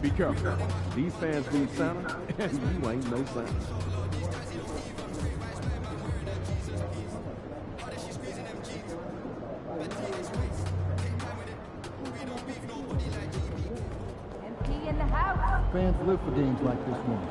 Be careful. These fans need Santa, and you ain't no Santa. MP in the house. Fans live for games like this one.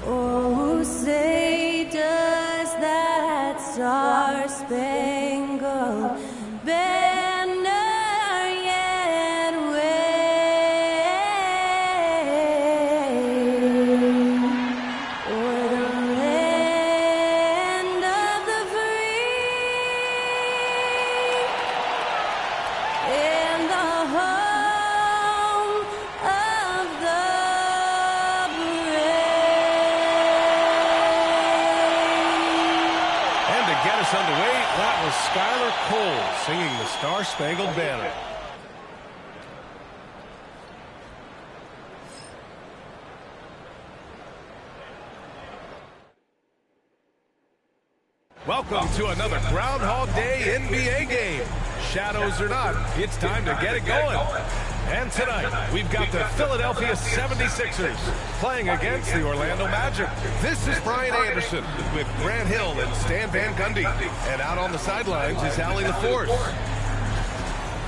Oh, say does that star-spangled banner yet wave o'er the land of the free and the home of the Get us underway. That was Skylar Cole singing the Star-Spangled Banner. Welcome to another Groundhog Day NBA game. Shadows or not, it's time to get it going. And tonight, we've got the Philadelphia 76ers playing against the Orlando Magic. This is Brian Anderson with Grant Hill and Stan Van Gundy. And out on the sidelines is Allie LaForce.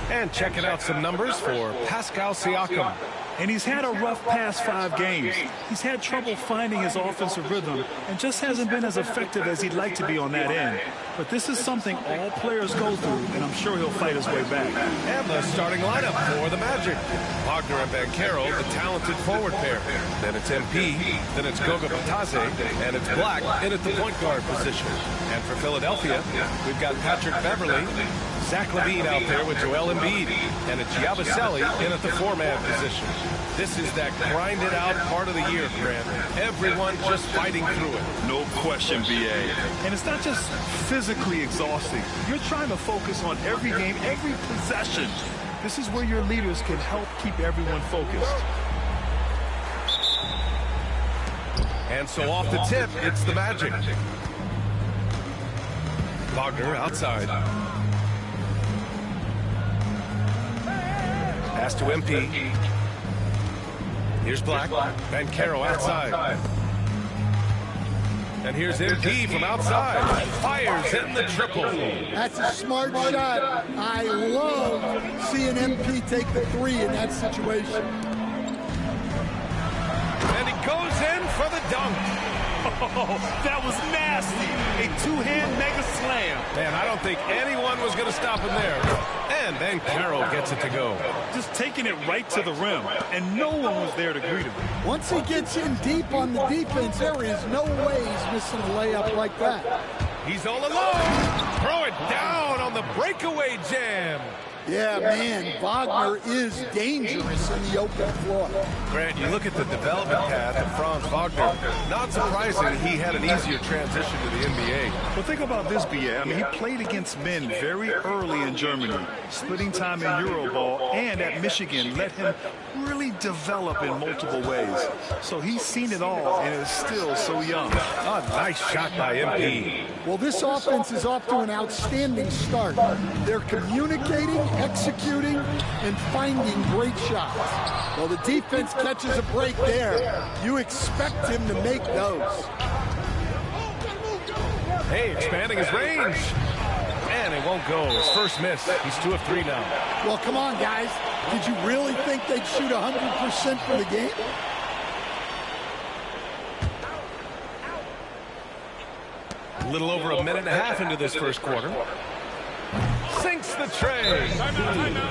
And checking out some numbers for Pascal Siakam. And he's had a rough past 5 games. He's had trouble finding his offensive rhythm and just hasn't been as effective as he'd like to be on that end. But this is something all players go through, and I'm sure he'll fight his way back. And the starting lineup for the Magic. Wagner and Banchero, the talented forward pair. Then it's MP, then it's Goga Batase, and it's Black in at the point guard position. And for Philadelphia, we've got Patrick Beverley, Zach LaVine out there with Joel Embiid, and it's Yabusele in at the 4-man position. This is that grind-it-out part of the year, Grant. Everyone just fighting through it. No question, B.A. And it's not just physically exhausting. You're trying to focus on every game, every possession. This is where your leaders can help keep everyone focused. And so off the tip, it's the Magic. Wagner outside. Pass to MP. Here's Black. Banchero outside. And here's MP from outside. Fires in the triple. That's a smart shot. I love seeing MP take the 3 in that situation. And he goes in for the dunk. Oh, that was nasty. A 2-hand mega slam. Man, I don't think anyone was going to stop him there. And Banchero gets it to go. Just taking it right to the rim, and no one was there to greet him. Once he gets in deep on the defense, there is no way he's missing a layup like that. He's all alone. Throw it down on the breakaway jam. Yeah, man, Wagner is dangerous in the open floor. Grant, you look at the development path of Franz Wagner. Not surprising he had an easier transition to the NBA. Well, think about this, B.A. I mean, he played against men very early in Germany, splitting time in Euroball, and at Michigan let him really develop in multiple ways. So he's seen it all and is still so young. A nice shot by MP. Well, this offense is off to an outstanding start. They're communicating, executing, and finding great shots. Well, the defense catches a break there. You expect him to make those. Hey, expanding his range. And it won't go. His first miss. He's 2 of 3 now. Well, come on, guys. Did you really think they'd shoot 100% for the game? A little over a minute and a half into this first quarter. Sinks the tray.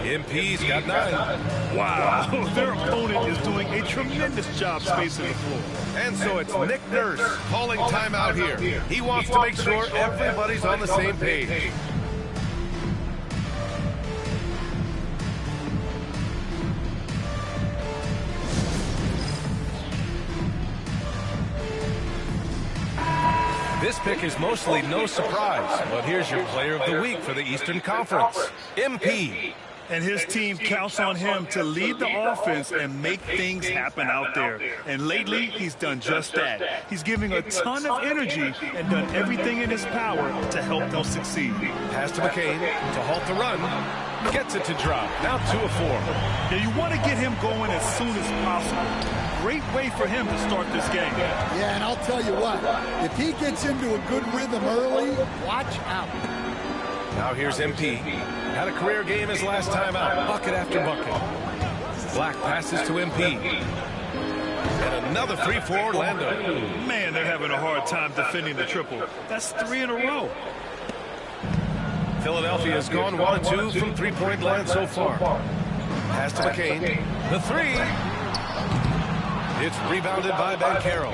MP's got 9. Wow, their opponent is doing a tremendous job spacing the floor. And so it's Nick Nurse calling timeout here. He wants to make sure everybody's on the same page. This pick is mostly no surprise, but here's your player of the week for the Eastern Conference, MP. And his team counts on him to lead the offense and make things happen out there. And lately, he's done just that. He's giving a ton of energy and done everything in his power to help them succeed. Pass to McCain to halt the run. Gets it to drop. Now 2 of 4. Now, you want to get him going as soon as possible. Great way for him to start this game. Yeah, and I'll tell you what, if he gets into a good rhythm early, watch out. Now here's MP. Had a career game his last time out. Bucket after bucket. Black passes to MP. And another 3 for Orlando. Man, they're having a hard time defending the triple. That's 3 in a row. Philadelphia has gone 1-2 from three-point land so far. Pass to McCain. The 3. It's rebounded by Banchero.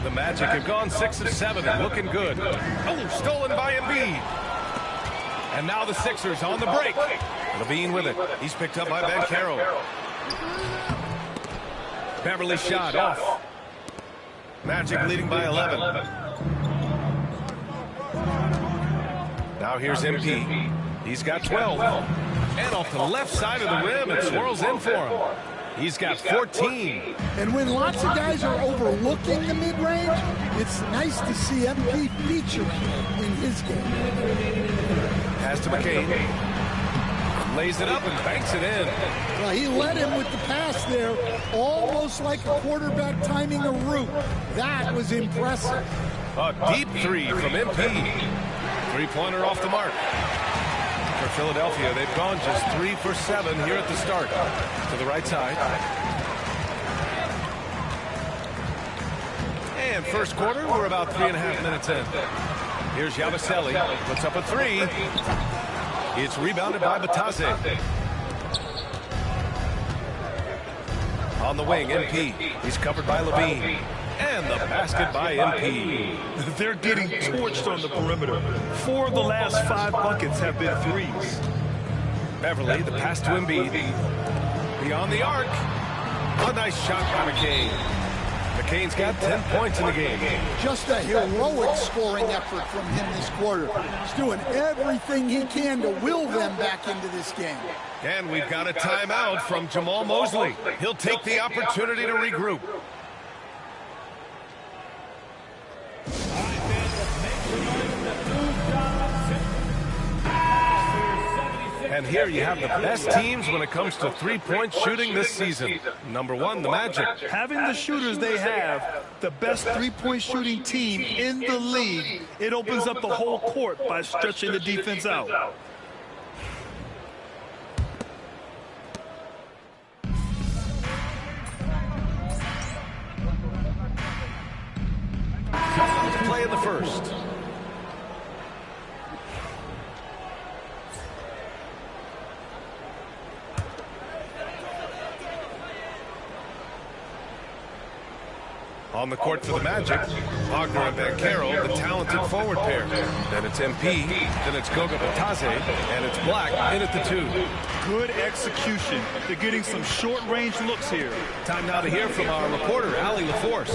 The Magic have gone 6 of 7 and looking good. Oh, stolen by Embiid. And now the Sixers on the break. Levine with it. He's picked up by Banchero. Beverly shot off. Magic leading by 11. Now here's MP. He's got 12. And off the left side of the rim, it swirls in for him. He's got 14. And when lots of guys are overlooking the mid-range, it's nice to see MP feature in his game. Pass to McCain. Lays it up and banks it in. Well, he led him with the pass there, almost like a quarterback timing a route. That was impressive. A deep 3 from MP. Three-pointer off the mark. For Philadelphia, they've gone just 3 for 7 here at the start. To the right side. And first quarter, we're about 3.5 minutes in. Here's Yabusele, puts up a 3. It's rebounded by Batase. On the wing, MP. He's covered by Levine. And the basket by MP. They're getting torched on the perimeter. 4 of the last 5 buckets have been 3s. Beverly, the pass to Embiid. Beyond the arc. A nice shot by McCain. McCain's got 10 points in the game. Just a heroic scoring effort from him this quarter. He's doing everything he can to will them back into this game. And we've got a timeout from Jamal Mosley. He'll take the opportunity to regroup. And here you have the best teams when it comes to three-point shooting this season. Number 1, the Magic. Having the shooters they have, the best three-point shooting team in the league, it opens up the whole court by stretching the defense out. Play in the first. On the court for the Magic, Wagner and Banchero, the talented forward pair. Then it's MP, then it's Goga Batase, and it's Black in at the 2. Good execution. They're getting some short-range looks here. Time now to hear from our reporter, Allie LaForce.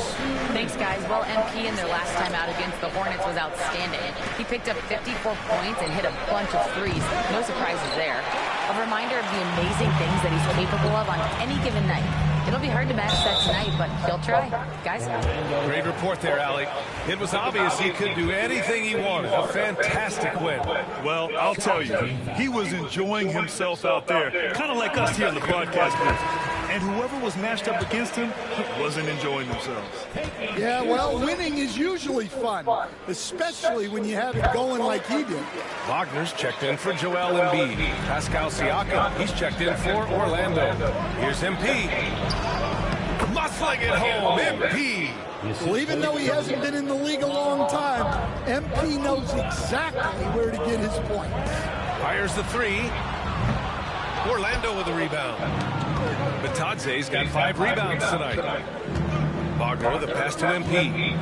Thanks, guys. Well, MP in their last time out against the Hornets was outstanding. He picked up 54 points and hit a bunch of threes. No surprises there. A reminder of the amazing things that he's capable of on any given night. It'll be hard to match that tonight, but he'll try. Guys? Great report there, Allie. It was obvious he could do anything he wanted. A fantastic win. Well, I'll tell you, he was enjoying himself out there, kind of like us here in the broadcast booth. And whoever was matched up against him wasn't enjoying themselves. Yeah, well, winning is usually fun, especially when you have it going like he did. Wagner's checked in for Joel Embiid. Pascal Siakam, he's checked in for Orlando. Here's MP. Muscling it home, MP. Well, even though he hasn't been in the league a long time, MP knows exactly where to get his points. Fires the three. Orlando with the rebound. Batadze's got 5 rebounds tonight. Wagner, the pass to MP.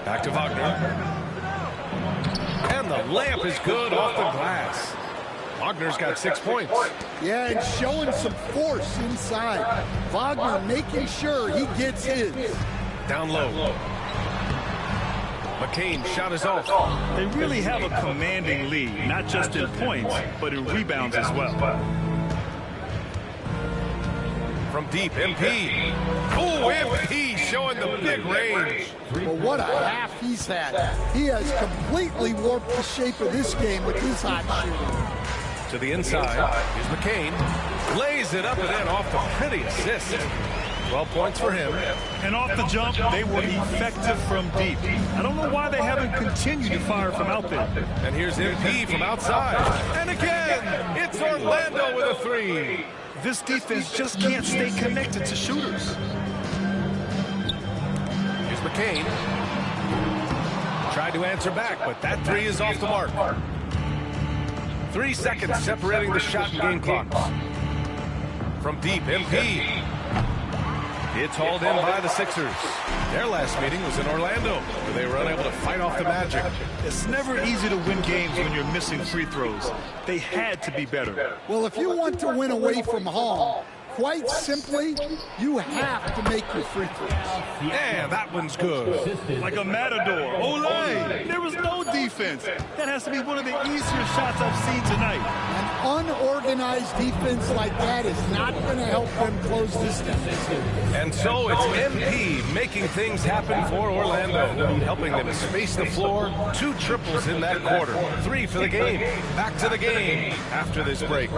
Back to Wagner. And the layup is good off the glass. Wagner's got 6 points. Yeah, and showing some force inside. Wagner making sure he gets his. Down low. McCain shot is off. They really have a commanding lead, not just in points, but in rebounds as well. From deep, MP. Oh, MP showing the big range. Well, what a half he's had. He has completely warped the shape of this game with his hot shooting. To the inside. Here's McCain. Lays it up and in off the pretty assist. 12 points for him. And off the jump, they were effective from deep. I don't know why they haven't continued to fire from out there. And here's MP from outside. And again, it's Orlando with a 3. This defense just can't stay connected to shooters. Here's McCain. Tried to answer back, but that 3 is off the mark. 3 seconds separating the shot and game clocks. From deep, MP. It's hauled in by the Sixers. Their last meeting was in Orlando, where they were unable to fight off the Magic. It's never easy to win games when you're missing free throws. They had to be better. Well, if you want to win away from home, quite simply, you have to make your free throws. Yeah, that one's good. Like a matador. Olay! There was no defense. That has to be one of the easier shots I've seen tonight. An unorganized defense like that is not going to help them close this deficit. And so it's MP making things happen for Orlando, helping them space the floor. 2 triples in that quarter. 3 for the game. Back to the game after this break.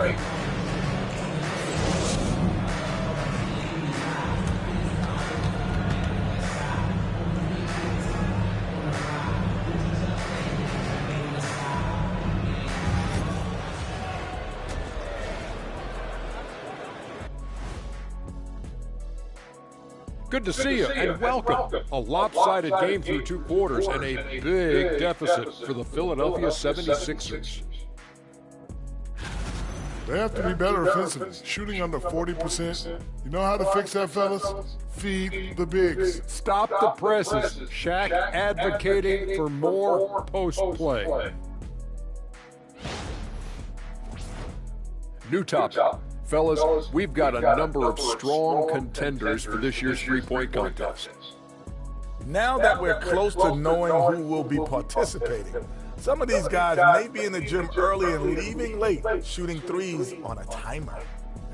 Good to see you, and welcome. A lopsided game through 2 quarters and a big deficit for the Philadelphia 76ers. They have to be better offensively, shooting under 40%. You know how to fix that, fellas? Feed the bigs. Stop the presses. Shaq advocating for more post play. New topic. Fellas, we've got a number of strong contenders for this year's three-point contest. Now that we're close to knowing who will be participating, some of these guys may be in the gym early and leaving late, shooting threes on a timer.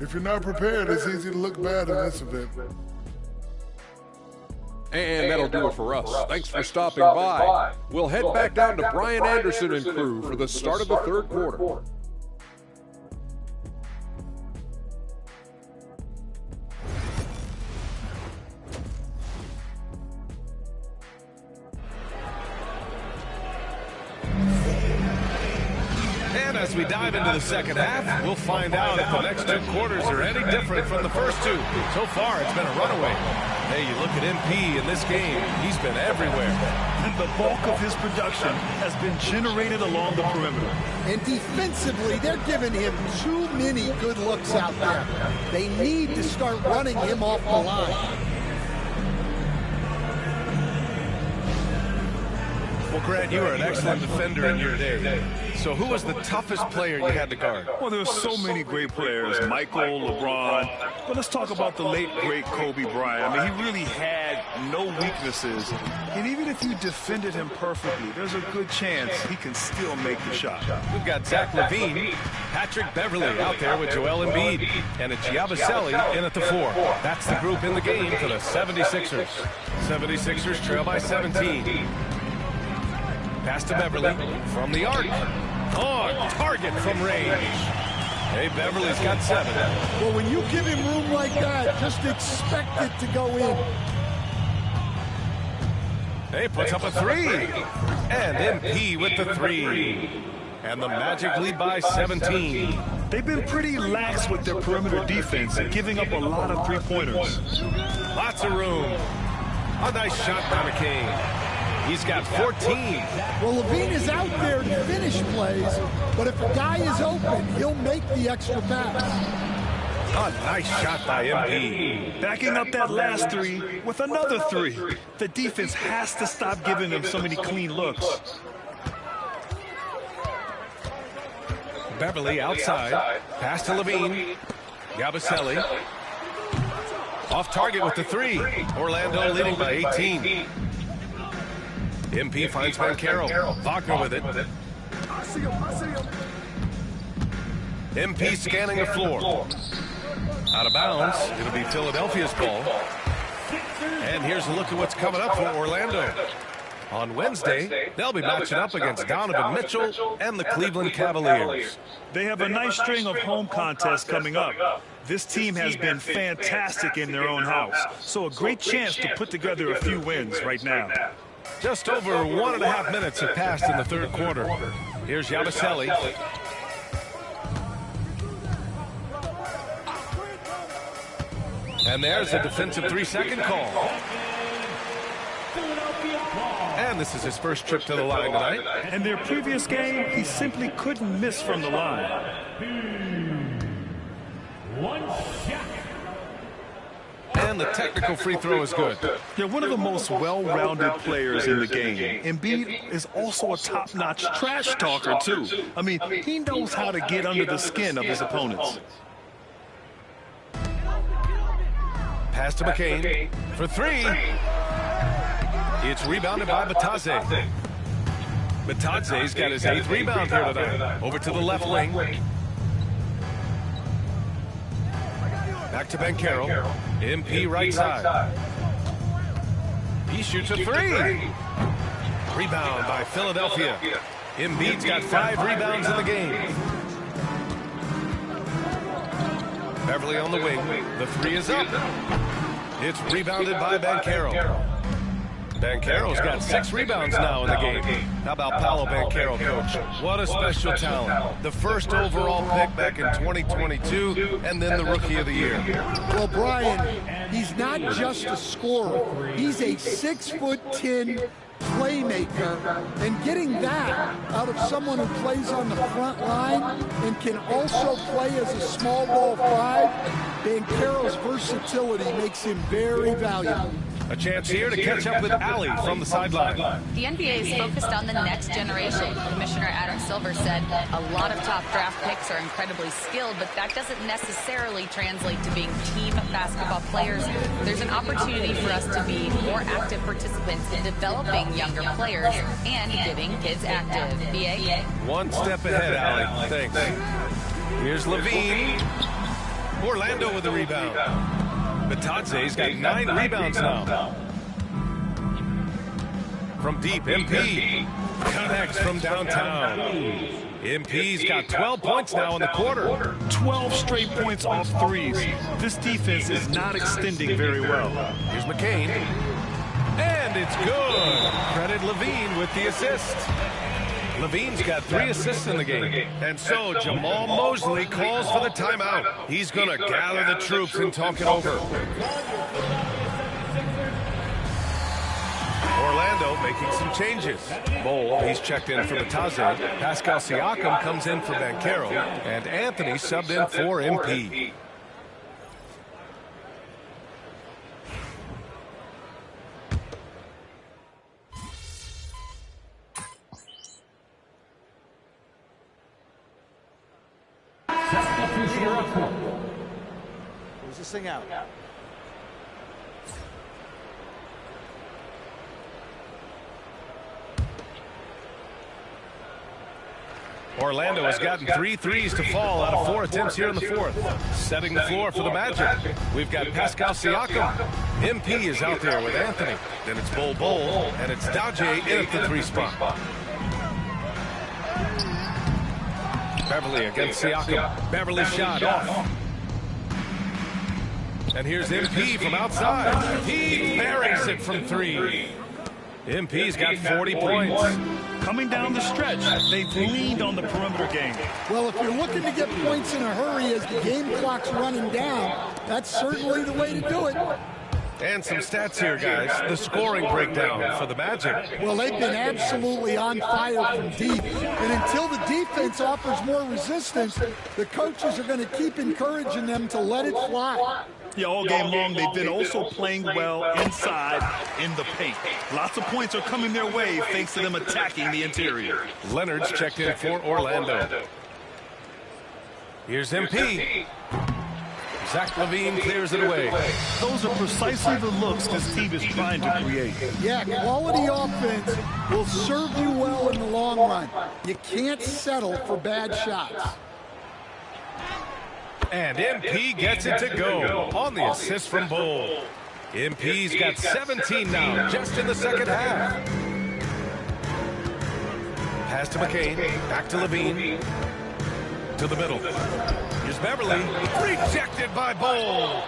If you're not prepared, it's easy to look bad in this event. And that'll do it for us. Thanks for stopping by. We'll head back down to Brian Anderson and crew for the start of the 3rd quarter. As we dive into the second half, we'll find out if the next 2 quarters are any different from the first 2. So far, it's been a runaway. Hey, you look at MP in this game, he's been everywhere. And the bulk of his production has been generated along the perimeter. And defensively, they're giving him too many good looks out there. They need to start running him off the line. Well, Grant, you were an excellent defender in your day. So who was the toughest player you had to guard? Well, there are so many great players, Michael, LeBron. But let's talk about the late, great Kobe Bryant. I mean, he really had no weaknesses. And even if you defended him perfectly, there's a good chance he can still make the shot. We've got Zach LaVine, Patrick Beverly out there with Joel Embiid, and it's Yabusele in at the 4. That's the group in the game for the 76ers. 76ers trail by 17. Pass to Beverly from the arc. On target from range. Hey, Beverly's got 7. Well, when you give him room like that, just expect it to go in. Hey, puts up a 3. And MP with the 3. And the Magic lead by 17. They've been pretty lax with their perimeter defense, giving up a lot of 3-pointers. Lots of room. A nice shot by McCain. He's got 14. Well, Levine is out there to finish plays, but if a guy is open, he'll make the extra pass. A nice shot by MP. Backing up that last three with another three. The defense has to stop giving them so many clean looks. Beverly outside. Pass to Levine. Yabusele. Off target with the three. Orlando leading by 18. MP finds Banchero. Wagner with it. MP scanning the floor. Out of bounds. It'll be Philadelphia's ball. And here's a look at what's coming up for Orlando. On Wednesday, they'll be matching up against Donovan Mitchell and the Cleveland Cavaliers. They have a nice string of home contests coming up. This team has been fantastic in their own house, so a great chance to put together a few wins right now. Just over 1.5 minutes have passed in the third quarter. Here's Yabusele. And there's a defensive 3-second call. And this is his first trip to the line tonight. In their previous game, he simply couldn't miss from the line. And the technical free throw is good. They're one of the most well-rounded players in the game. Embiid is also a top-notch trash talker, too. I mean, he knows how to get under the skin of his opponents. Pass to McCain for three. It's rebounded by Bitadze. Bitadze's got his 8th rebound here tonight. Over to the left wing. Back to Banchero. MP right side. He shoots a three. Rebound by Philadelphia. Embiid's got 5 rebounds in the game. Beverly on the wing. The three is up. It's rebounded by Banchero. Banchero's got 6 rebounds now in the game. How about Paolo Banchero, coach? What a special talent. The first overall pick back in 2022, and then the Rookie of the Year. Well, Brian, he's not just a scorer. He's a 6'10" playmaker, and getting that out of someone who plays on the front line and can also play as a small ball 5, Banchero's versatility makes him very valuable. A chance here to catch up with Ali from the sideline. The NBA is focused on the next generation. Commissioner Adam Silver said a lot of top draft picks are incredibly skilled, but that doesn't necessarily translate to being team basketball players. There's an opportunity for us to be more active participants in developing younger players and getting kids active. BA? One step ahead, Ali. Thanks. Here's Levine. Orlando with the rebound. Bitadze's got 9 rebounds now. From deep, MP connects from downtown. MP's got 12 points now in the quarter. 12 straight points off threes. This defense is not extending very well. Here's McCain. And it's good. Credit Levine with the assist. Levine's got 3 assists in the game. And so Jamal Mosley calls for the timeout. He's going to gather the troops and talk it over. Orlando making some changes. Bol, he's checked in for Bitadze. Pascal Siakam comes in for Banchero. And Anthony subbed in for MP. Who's this thing out? Orlando has gotten 3 threes to fall out of 4 attempts here in the fourth. Setting the floor for the Magic. We've got Pascal Siakam. MP is out there with Anthony. Then it's Bol, and it's Daje in at the 3 spot. Beverly against Siakam. Beverly shot off. And here's MP from outside. He buries it from 3. MP's got 40 points. Coming down the stretch, they've leaned on the perimeter game. Well, if you're looking to get points in a hurry as the game clock's running down, that's certainly the way to do it. And some stats here, guys. The scoring breakdown for the Magic. Well, they've been absolutely on fire from deep. And until the defense offers more resistance, the coaches are going to keep encouraging them to let it fly. Yeah, all game long, they've been also playing well inside in the paint. Lots of points are coming their way thanks to them attacking the interior. Leonard's checked in for Orlando. Here's MP. Zach LaVine clears it away. Those are precisely the looks this team is trying to create. Yeah, quality offense will serve you well in the long run. You can't settle for bad shots. And MP gets it to go on the assist from Bull. MP's got 17 now, just in the second half. Pass to McCain, back to LaVine. To the middle. Here's Beverly, rejected by Bull.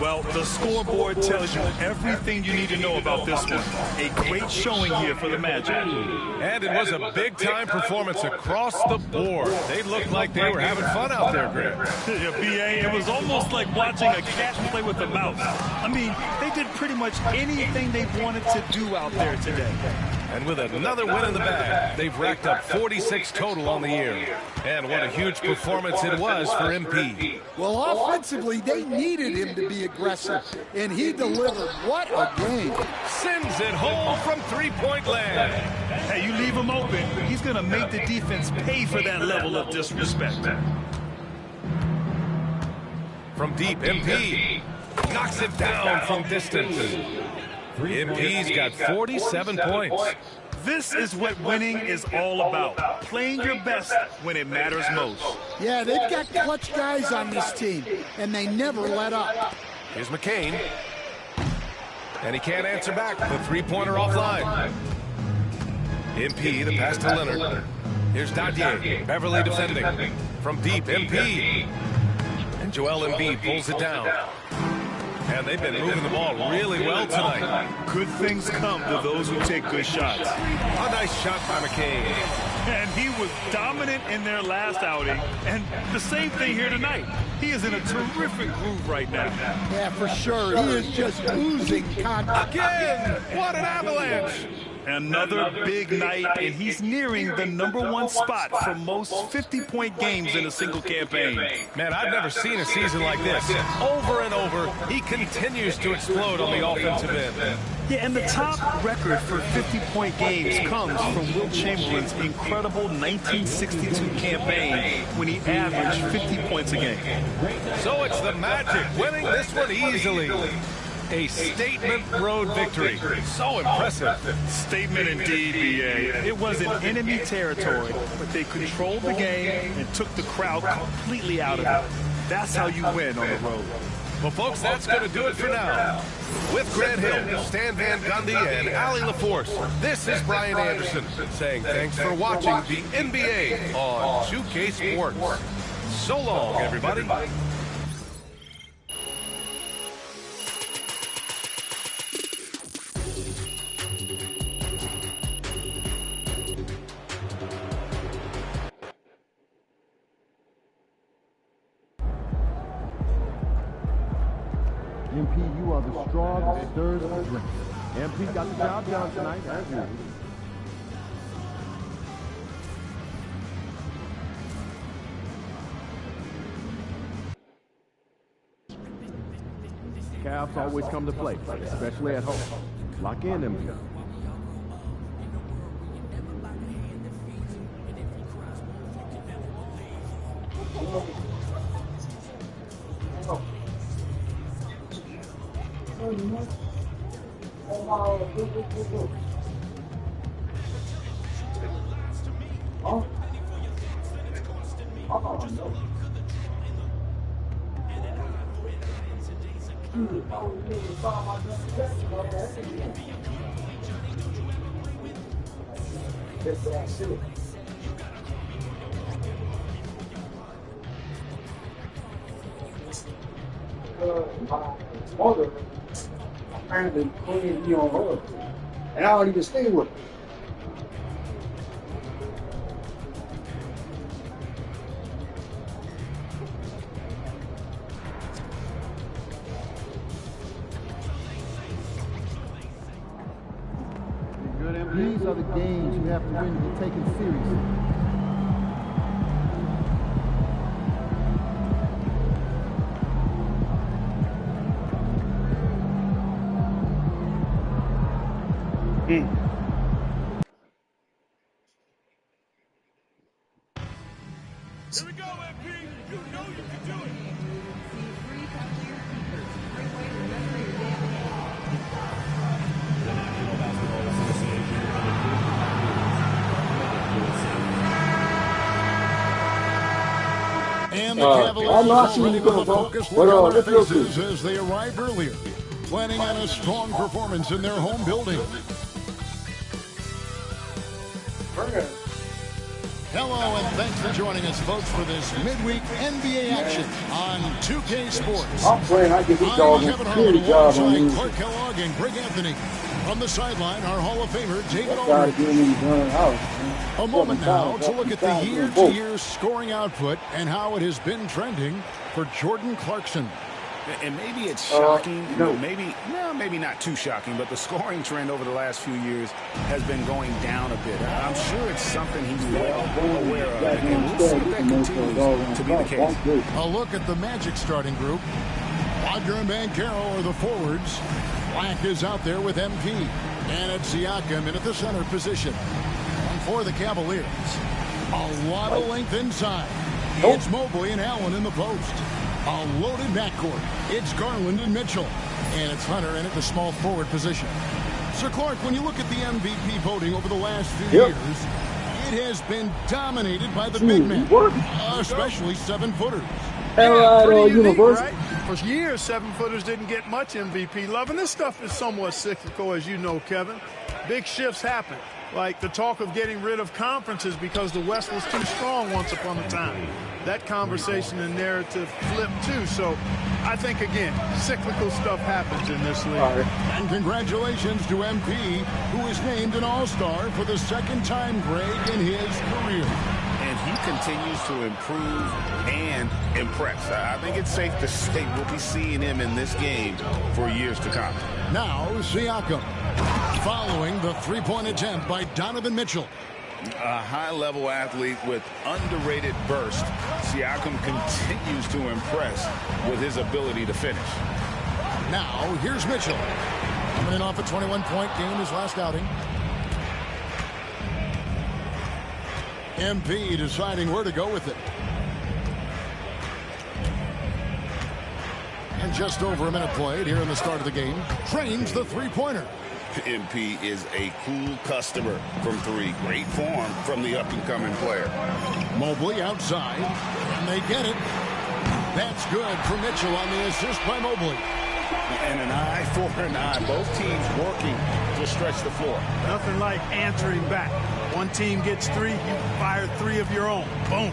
Well, the scoreboard tells you everything you need to know about this one. A great showing here for the Magic. And it was a big-time performance across the board. They looked like they were having fun out there, Greg. Yeah, B.A., it was almost like watching a cat play with a mouse. I mean, they did pretty much anything they wanted to do out there today. And with another win in the bag, they've racked up 46 total on the year. And what a huge performance it was for MP. Well, offensively, they needed him to be aggressive, and he delivered. What a game. Sends it home from three-point land. Hey, you leave him open, he's going to make the defense pay for that level of disrespect. From deep, MP knocks it down from distance. MP's got 47 points. This is what winning is all about. Playing your best when it matters most. Yeah, they've got clutch guys on this team, and they never let up. Here's McCain. And he can't answer back. The three-pointer offline. MP, the pass to Leonard. Here's Dadier. Beverly defending. From deep, MP. And Joel Embiid pulls it down. And they've been moving the ball really well tonight. Good things come to those who take good shots. A nice shot by McCain. And he was dominant in their last outing. And the same thing here tonight. He is in a terrific groove right now. Yeah, for sure. He is just oozing confidence. Again! What an avalanche! Another big night, and he's nearing the #1 spot for most 50-point games in a single campaign. Man, I've never seen a season like this. Over and over, he continues to explode on the offensive end. Yeah, and the top record for 50-point games comes from Wilt Chamberlain's incredible 1962 campaign when he averaged 50 points a game. So it's the Magic winning this one easily. A statement road victory. So impressive. Statement indeed, B.A. It was in enemy territory, but they controlled the game and took the crowd completely out of it. That's how you win on the road. Well, folks, that's going to do it for now. With Grant Hill, Stan Van Gundy, and Allie LaForce, this is Brian Anderson saying thanks for watching the NBA on 2K Sports. So long, everybody. MP, you are the straw that stirs the drink. MP got the job done tonight, as usual. Cavs always come to play, especially at home. Lock in, MP. Mother apparently playing me on her, and I don't even stay with her. These are the games you have to win to be taken seriously. Here we go, MP. You know you can do it. And the Cavaliers already with a focused look on their let's faces as they arrived earlier, planning on a strong performance in their home building. Hello and thanks for joining us, folks, for this midweek NBA action on 2K Sports. I'm praying I get this I'm dog Kevin a Harlan security job on alongside these. Clark Kellogg and Greg Anthony. From the sideline, our Hall of Famer, David Gotta Aldridge. get him in his own house, man. A moment now to look at the year-to-year scoring output and how it has been trending for Jordan Clarkson. And maybe it's shocking, no. maybe not too shocking, but the scoring trend over the last few years has been going down a bit. I'm sure it's something he's well aware of, and we'll see if that continues to be the case. A look at the Magic starting group. Wagner and Banchero are the forwards. Black is out there with MP. And it's Siakam in at the center position. And for the Cavaliers, a lot of length inside. It's Mobley and Allen in the post. A loaded backcourt. It's Garland and Mitchell. And it's Hunter in at the small forward position. Sir Clark, when you look at the MVP voting over the last few years, it has been dominated by the big men, especially 7-footers. Colorado University. Right? For years, 7-footers didn't get much MVP love, and this stuff is somewhat cyclical, as you know, Kevin. Big shifts happen, like the talk of getting rid of conferences because the West was too strong once upon a time. That conversation and narrative flipped too. So I think, again, cyclical stuff happens in this league. And congratulations to MP, who is named an All-Star for the second time, Greg, in his career. And he continues to improve and impress. I think it's safe to say we'll be seeing him in this game for years to come. Now, Siakam, following the three-point attempt by Donovan Mitchell. A high-level athlete with underrated burst, Siakam continues to impress with his ability to finish. Now, here's Mitchell. Coming in off a 21-point game his last outing. MP deciding where to go with it. And just over a minute played here in the start of the game. Trains the three-pointer. MP is a cool customer from three. Great form from the up-and-coming player. Mobley outside, and they get it. That's good for Mitchell on the assist by Mobley. And an eye for an eye. Both teams working to stretch the floor. Nothing like answering back. One team gets three, you fire three of your own. Boom.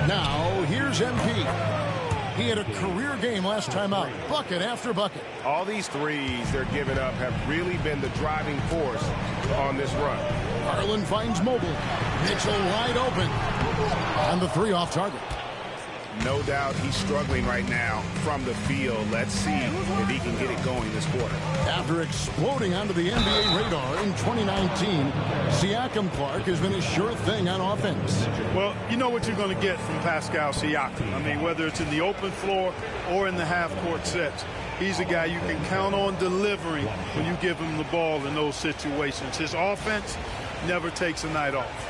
Now, here's MP. He had a career game last time out, bucket after bucket. All these threes they're giving up have really been the driving force on this run. Garland finds Mobley. Mitchell wide open. And the three off target. No doubt he's struggling right now from the field. Let's see if he can get it going this quarter. After exploding onto the NBA radar in 2019, Siakam Clark has been a sure thing on offense. Well, you know what you're going to get from Pascal Siakam. I mean, whether it's in the open floor or in the half-court sets, he's a guy you can count on delivering when you give him the ball in those situations. His offense never takes a night off.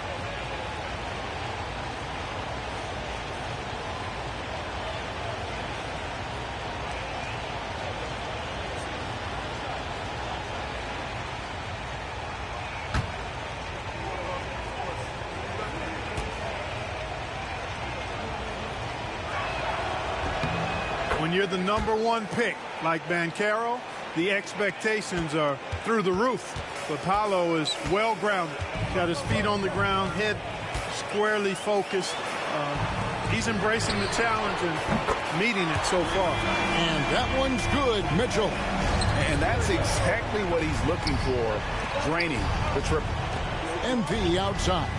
When you're the #1 pick, like Banchero, the expectations are through the roof. But Paolo is well-grounded. Got his feet on the ground, head squarely focused. He's embracing the challenge and meeting it so far. And that one's good, Mitchell. And that's exactly what he's looking for, draining the triple. MP outside.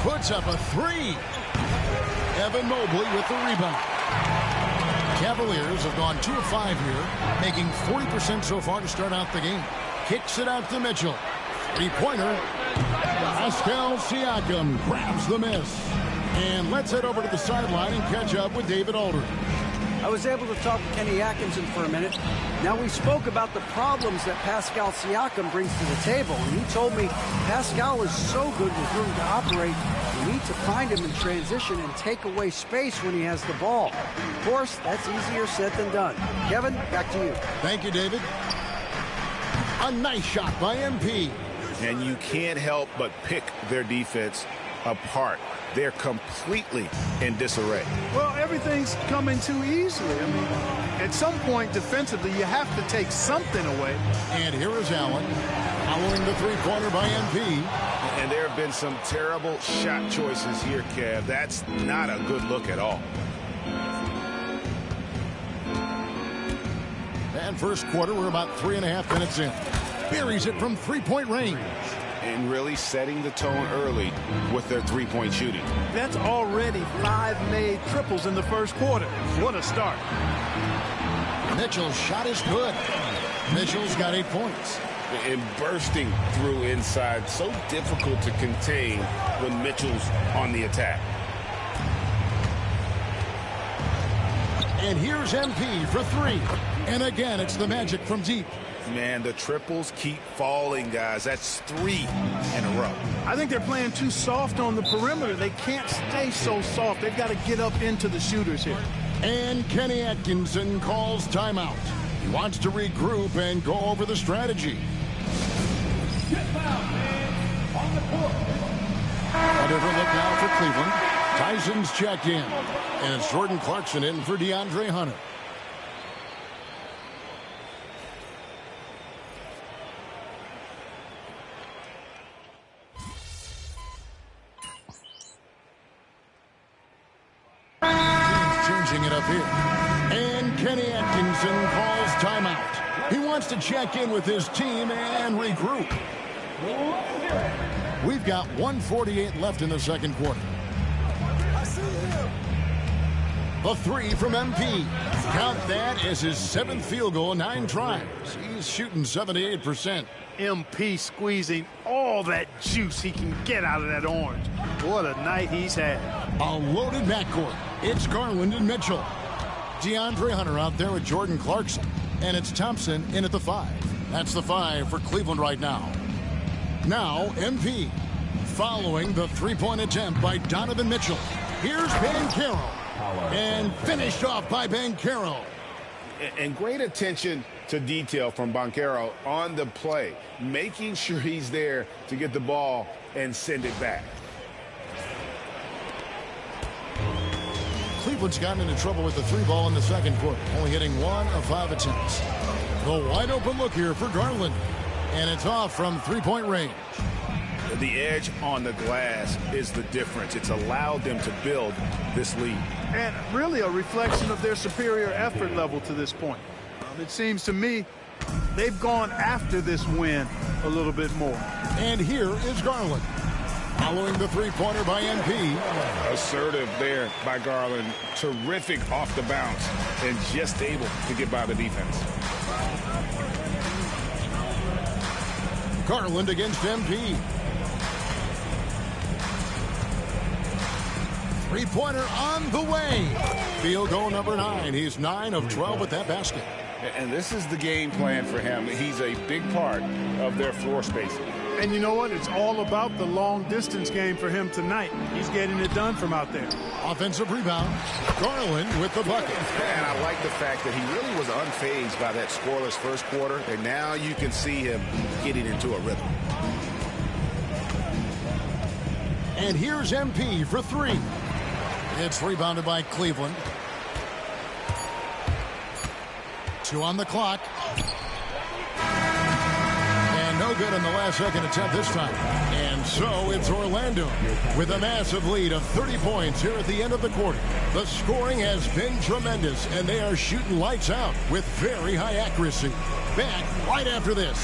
Puts up a three. Evan Mobley with the rebound. Cavaliers have gone 2 of 5 here, making 40% so far to start out the game. Kicks it out to Mitchell. Three-pointer. Pascal Siakam grabs the miss. And let's head over to the sideline and catch up with David Aldridge. I was able to talk to Kenny Atkinson for a minute. Now, we spoke about the problems that Pascal Siakam brings to the table, and he told me Pascal is so good with room to operate, you need to find him in transition and take away space when he has the ball. Of course, that's easier said than done. Kevin, back to you. Thank you, David. A nice shot by MP. And you can't help but pick their defense apart. They're completely in disarray. Well, everything's coming too easily. I mean, at some point defensively, you have to take something away. And here is Allen following the three-pointer by MP. And there have been some terrible shot choices here, Kev. That's not a good look at all. And first quarter, we're about 3.5 minutes in. Buries it from three-point range. And really setting the tone early with their three-point shooting. That's already 5 made triples in the first quarter. What a start. Mitchell's shot is good. Mitchell's got 8 points. And bursting through inside, so difficult to contain when Mitchell's on the attack. And here's MP for 3. And again, it's the Magic from deep. Man, the triples keep falling, guys. That's 3 in a row. I think they're playing too soft on the perimeter. They can't stay so soft. They've got to get up into the shooters here. And Kenny Atkinson calls timeout. He wants to regroup and go over the strategy. A different look now for Cleveland. Tyson's checked in. And it's Jordan Clarkson in for DeAndre Hunter. Changing it up here. And Kenny Atkinson calls timeout. He wants to check in with his team and regroup. We've got 1:48 left in the second quarter. The 3 from MP. Count that as his 7th field goal, 9 tries. He's shooting 78%. MP squeezing all that juice he can get out of that orange. What a night he's had. A loaded backcourt. It's Garland and Mitchell. DeAndre Hunter out there with Jordan Clarkson. And it's Thompson in at the 5. That's the 5 for Cleveland right now. Now, MP. Following the three-point attempt by Donovan Mitchell. Here's Banchero. And finished off by Banchero. And great attention to detail from Banchero on the play, making sure he's there to get the ball and send it back. Cleveland's gotten into trouble with the 3 ball in the second quarter, only hitting 1 of 5 attempts. The wide open look here for Garland, and it's off from three-point range. The edge on the glass is the difference. It's allowed them to build this lead. And really a reflection of their superior effort level to this point. It seems to me they've gone after this win a little bit more. And here is Garland. Following the three-pointer by MP. Assertive there by Garland. Terrific off the bounce and just able to get by the defense. Garland against MP. Three-pointer on the way. Field goal number 9. He's 9 of 12 with that basket. And this is the game plan for him. He's a big part of their floor spacing. And you know what? It's all about the long-distance game for him tonight. He's getting it done from out there. Offensive rebound. Garland with the bucket. And I like the fact that he really was unfazed by that scoreless first quarter. And now you can see him getting into a rhythm. And here's MP for 3. It's rebounded by Cleveland. 2 on the clock. And no good on the last second attempt this time. And so it's Orlando with a massive lead of 30 points here at the end of the quarter. The scoring has been tremendous, and they are shooting lights out with very high accuracy. Back right after this.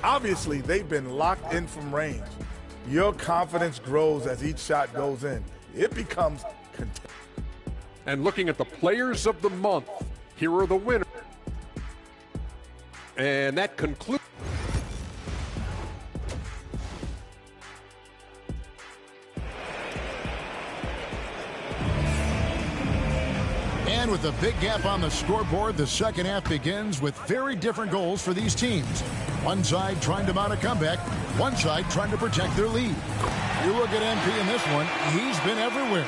Obviously, they've been locked in from range. Your confidence grows as each shot goes in. It becomes contentious. And looking at the players of the month, here are the winners. And that concludes. And with a big gap on the scoreboard, the second half begins with very different goals for these teams. One side trying to mount a comeback, one side trying to protect their lead. You look at MP in this one, he's been everywhere.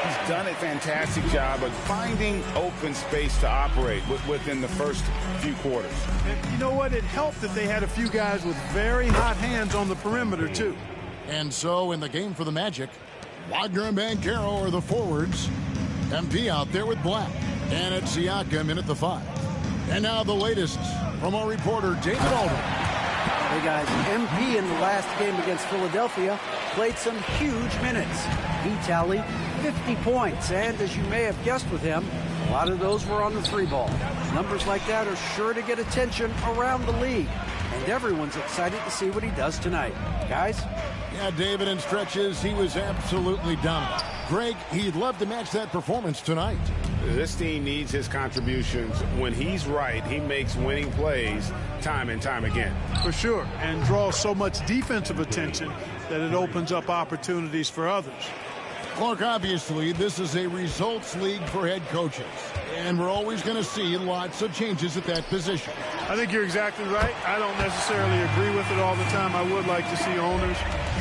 He's done a fantastic job of finding open space to operate within the first few quarters. And you know what? It helped that they had a few guys with very hot hands on the perimeter, too. And so in the game for the Magic, Wagner and Banchero are the forwards. MP out there with Black. And it's Siakam in at the 5. And now the latest from our reporter, David Aldridge. Hey guys, MP in the last game against Philadelphia played some huge minutes. He tallied 50 points, and as you may have guessed with him, a lot of those were on the 3-ball. Numbers like that are sure to get attention around the league, and everyone's excited to see what he does tonight. Guys? Yeah, David, in stretches, he was absolutely dominant. Greg, he'd love to match that performance tonight. This team needs his contributions. When he's right, he makes winning plays time and time again. For sure, and draws so much defensive attention that it opens up opportunities for others. Clark, obviously, this is a results league for head coaches, and we're always going to see lots of changes at that position. I think you're exactly right. I don't necessarily agree with it all the time. I would like to see owners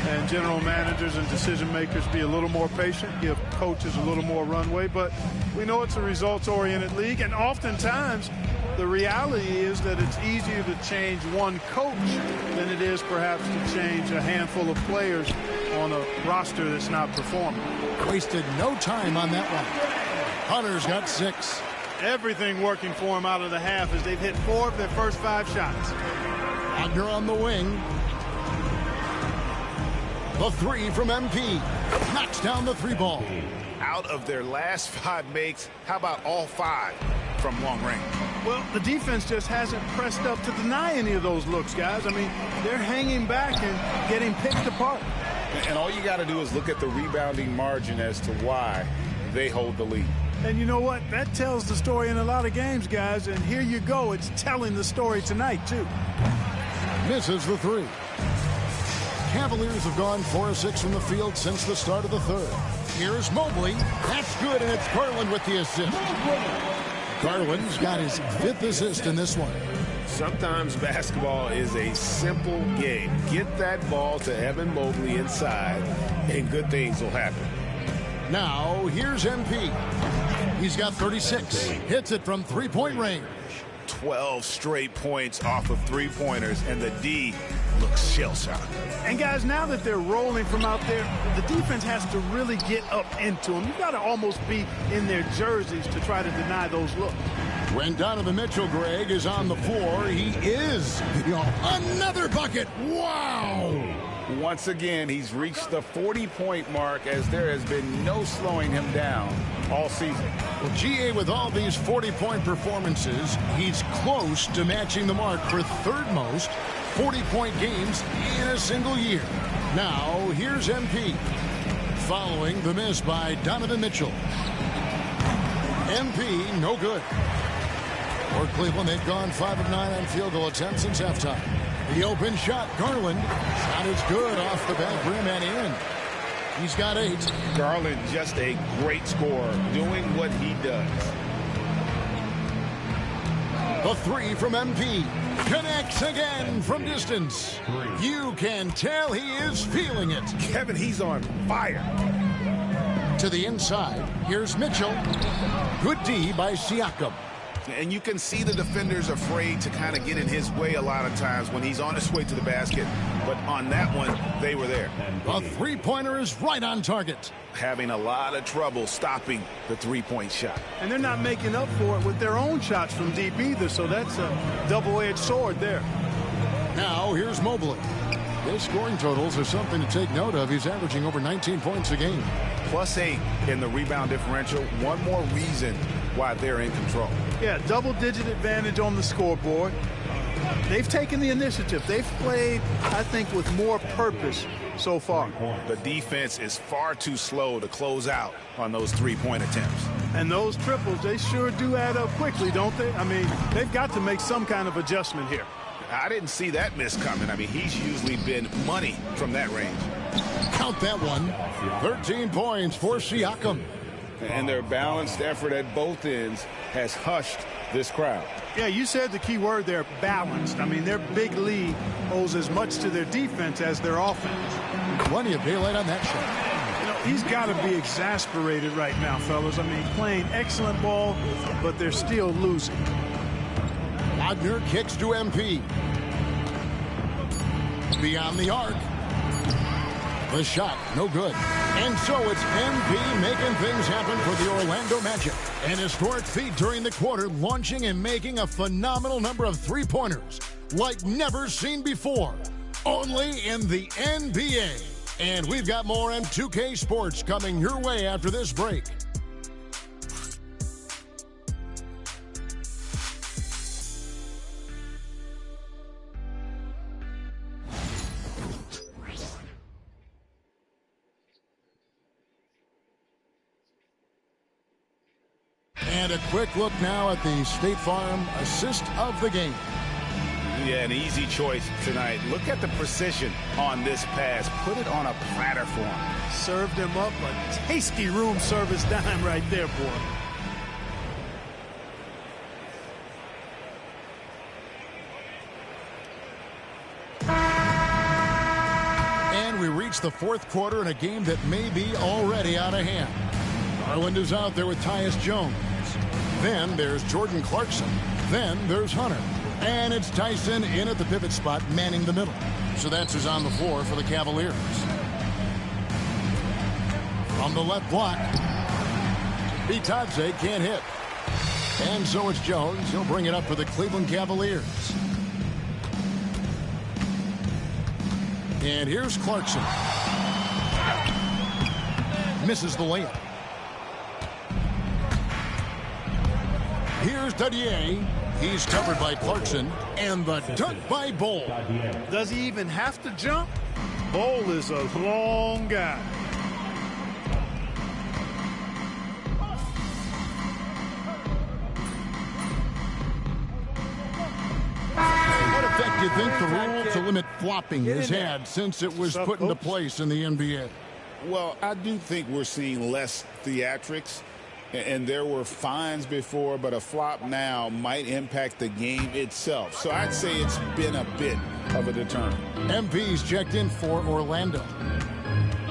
and general managers and decision makers be a little more patient, give coaches a little more runway, but we know it's a results-oriented league, and oftentimes the reality is that it's easier to change one coach than it is perhaps to change a handful of players on a roster that's not performing. Wasted no time on that one. Hunter's got 6. Everything working for him out of the half as they've hit 4 of their first 5 shots. Wagner on the wing. The 3 from MP. Knocks down the 3-ball. Out of their last 5 makes, how about all 5 from long range? Well, the defense just hasn't pressed up to deny any of those looks, guys. I mean, they're hanging back and getting picked apart. And all you got to do is look at the rebounding margin as to why they hold the lead. And you know what? That tells the story in a lot of games, guys. And here you go. It's telling the story tonight, too. Misses the 3. Cavaliers have gone 4 of 6 from the field since the start of the third. Here's Mobley. That's good, and it's Garland with the assist. Garland's got his 5th assist in this one. Sometimes basketball is a simple game. Get that ball to Evan Mobley inside, and good things will happen. Now, here's MP. He's got 36. Hits it from 3-point range. 12 straight points off of 3-pointers, and the D looks shell-shocked. And, guys, now that they're rolling from out there, the defense has to really get up into them. You've got to almost be in their jerseys to try to deny those looks. When Donovan Mitchell, Greg, is on the floor, he is another bucket. Wow! Once again, he's reached the 40-point mark as there has been no slowing him down all season. Well, GA, with all these 40-point performances, he's close to matching the mark for third most 40-point games in a single year. Now, here's MP. Following the miss by Donovan Mitchell. MP, no good. For Cleveland, they've gone 5 of 9 on field goal attempts since halftime. The open shot, Garland. Shot is good off the back rim and in. He's got 8. Garland, just a great scorer, doing what he does. The 3 from MP. Connects again from distance. You can tell he is feeling it. Kevin, he's on fire. To the inside, here's Mitchell. Good D by Siakam. And you can see the defenders afraid to kind of get in his way a lot of times when he's on his way to the basket. But on that one, they were there. A 3-pointer is right on target. Having a lot of trouble stopping the 3-point shot. And they're not making up for it with their own shots from deep either, so that's a double-edged sword there. Now, here's Mobley. His scoring totals are something to take note of. He's averaging over 19 points a game. +8 in the rebound differential. One more reason why they're in control. Yeah, double-digit advantage on the scoreboard. they've taken the initiative. They've played, I think, with more purpose so far. The defense is far too slow to close out on those three-point attempts. And those triples, they sure do add up quickly, don't they? I mean, they've got to make some kind of adjustment here. I didn't see that miss coming. I mean, he's usually been money from that range. Count that one. 13 points for Siakam. And their balanced effort at both ends has hushed this crowd. Yeah, you said the key word there, balanced. I mean, their big lead owes as much to their defense as their offense. Plenty of daylight on that shot. You know, he's got to be exasperated right now, fellas. I mean, playing excellent ball, but they're still losing. Wagner kicks to MP. Beyond the arc. The shot, no good. And so it's MP making things happen for the Orlando Magic. An historic feat during the quarter, launching and making a phenomenal number of three-pointers like never seen before. Only in the NBA. And we've got more M2K Sports coming your way after this break. And a quick look now at the State Farm assist of the game. Yeah, an easy choice tonight. Look at the precision on this pass. Put it on a platter for him. Served him up a tasty room service dime right there, boy. And we reach the fourth quarter in a game that may be already out of hand. Garland is out there with Tyus Jones. Then there's Jordan Clarkson. Then there's Hunter. And it's Tyson in at the pivot spot, manning the middle. So that's who's on the floor for the Cavaliers. From the left block, Bitadze can't hit. And so it's Jones. He'll bring it up for the Cleveland Cavaliers. And here's Clarkson. Misses the layup. Here's Dadier. He's covered by Clarkson. And the dunk by Bol. Does he even have to jump? Bol is a long guy. What effect do you think the rule to limit flopping has had since it was put into place in the NBA? Well, I do think we're seeing less theatrics. And there were fines before, but a flop now might impact the game itself. So I'd say it's been a bit of a deterrent. MP's checked in for Orlando.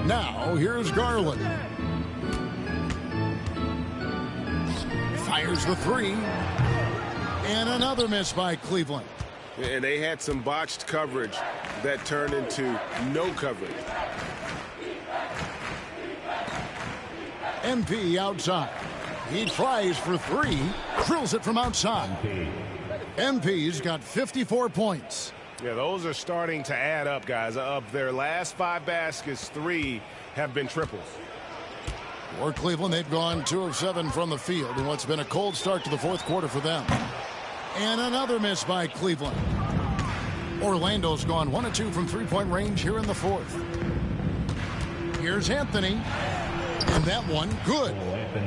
Now, here's Garland. Fires the three. And another miss by Cleveland. And they had some botched coverage that turned into no coverage. MP outside. He tries for three, drills it from outside. MP's got 54 points. Yeah, those are starting to add up, guys. Of their last 5 baskets, 3 have been triples. For Cleveland, they've gone 2 of 7 from the field in what's been a cold start to the fourth quarter for them. And another miss by Cleveland. Orlando's gone 1 of 2 from three-point range here in the fourth. Here's Anthony. And that one, good.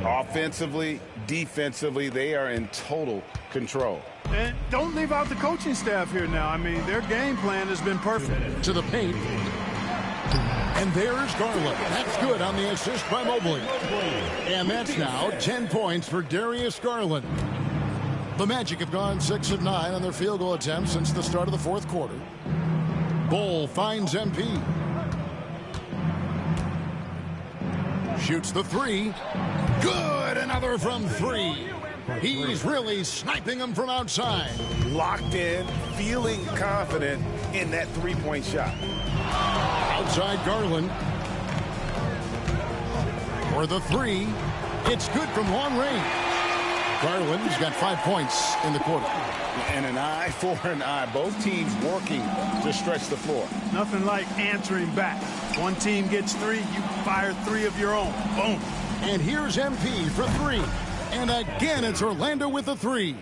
Offensively, defensively, they are in total control. And don't leave out the coaching staff here now. I mean, their game plan has been perfect. To the paint. And there's Garland. That's good on the assist by Mobley. And that's now 10 points for Darius Garland. The Magic have gone 6 of 9 on their field goal attempts since the start of the fourth quarter. Bol finds MP. Shoots the three. Good! Another from 3. He's really sniping them from outside. Locked in, feeling confident in that three-point shot. Outside Garland. For the 3. It's good from long range. Garland's got 5 points in the quarter. And an eye for an eye. Both teams working to stretch the floor. Nothing like answering back. One team gets 3, you fire 3 of your own. Boom. And here's MP for 3. And again, it's Orlando with the 3.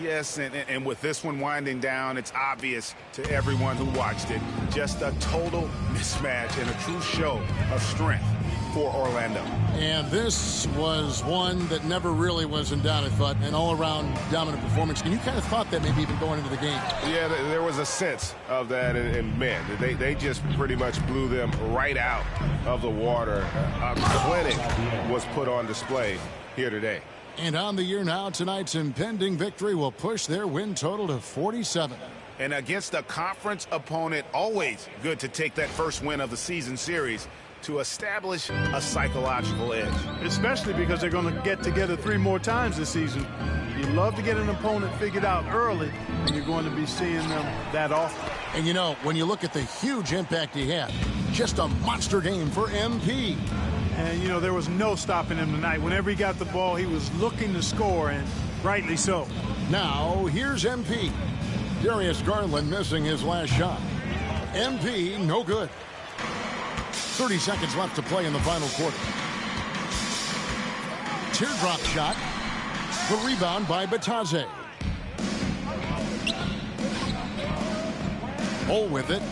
Yes, and with this one winding down, it's obvious to everyone who watched it. Just a total mismatch and a true show of strength for Orlando. And this was one that never really was in doubt, I thought, an all-around dominant performance. And you kind of thought that maybe even going into the game. Yeah, there was a sense of that, and man, they just pretty much blew them right out of the water. A clinic was put on display here today. And on the year now, tonight's impending victory will push their win total to 47. And against a conference opponent, always good to take that first win of the season series to establish a psychological edge. Especially because they're going to get together 3 more times this season. You love to get an opponent figured out early, and you're going to be seeing them that often. And you know, when you look at the huge impact he had, just a monster game for MP. And, you know, there was no stopping him tonight. Whenever he got the ball, he was looking to score, and rightly so. Now, here's MP. Darius Garland missing his last shot. MP, no good. 30 seconds left to play in the final quarter. Teardrop shot. The rebound by Bataze. Hole with it.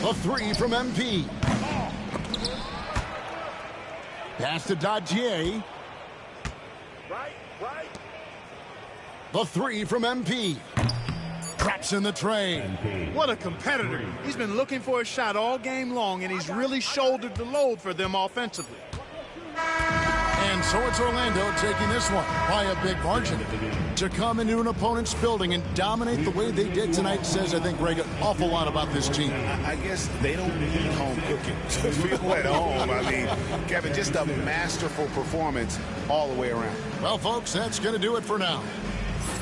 A 3 from MP. Pass to Dadier. The 3 from MP. Traps in the tray. What a competitor. He's been looking for a shot all game long, and he's really shouldered the load for them offensively. And so it's Orlando taking this one by a big margin. To come into an opponent's building and dominate the way they did tonight says, I think, Greg, an awful lot about this team. I guess they don't need home cooking to feel at home. I mean, Kevin, just a masterful performance all the way around. Well, folks, that's going to do it for now.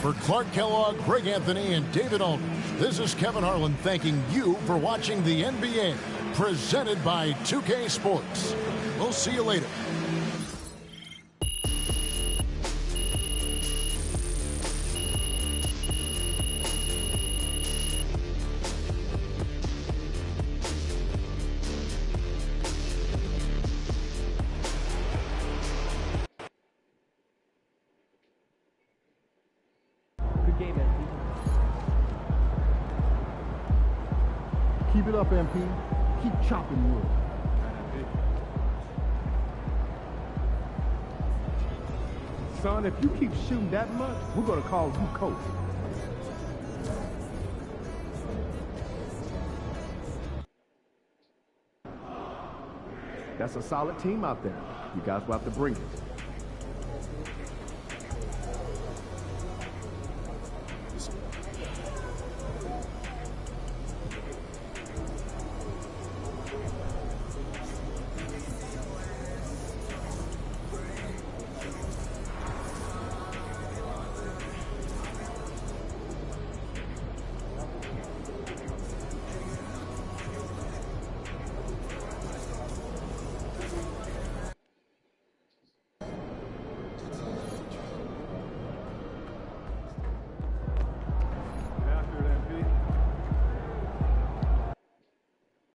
For Clark Kellogg, Greg Anthony, and David Aldridge, this is Kevin Harlan thanking you for watching the NBA, presented by 2K Sports. We'll see you later. Keep it up, MP. Keep chopping wood. Son, if you keep shooting that much, we're going to call you coach. That's a solid team out there. You guys will have to bring it.